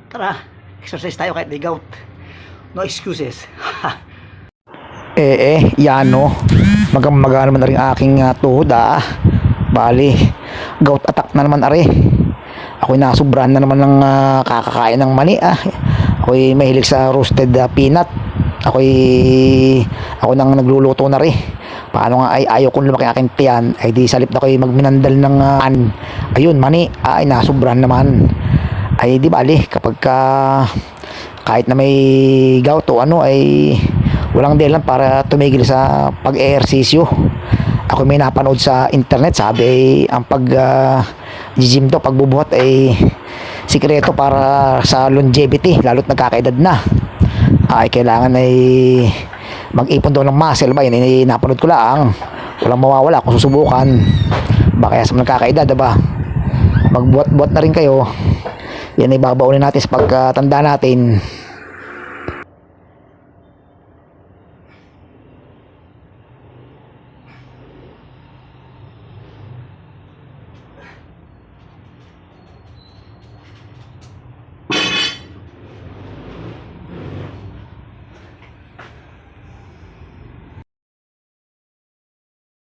Tara, exercise tayo kahit may gout. No excuses. Yano. Magang-maga naman na rin aking tuhod Bali, gout attack na naman are. Ako'y nasubrahan na naman ng kakakain ng mani Ako'y mahilig sa roasted peanut. Ako nang nagluluto na rin. Paano nga ay ayaw kong lumaki aking tiyan, ay di salip na ko'y magminandal ng ayun, mani. Ay nasubrahan naman. Ay di bali, kapag kahit na may gout o ay walang dahilan para tumigil sa pag-ehersisyo. Ako may napanood sa internet, sabi ay ang gym daw, pagbubuhat ay sikreto para sa longevity, lalo't nagkakaedad na. Ay kailangan ay mag-ipon daw ng muscle ba, yun ay napanood ko lang. Walang mawawala kung susubukan. Baka sa nagkakaedad, diba? Magbuhat-buhat na rin kayo. Yan ay babaunin natin sa pagtanda natin.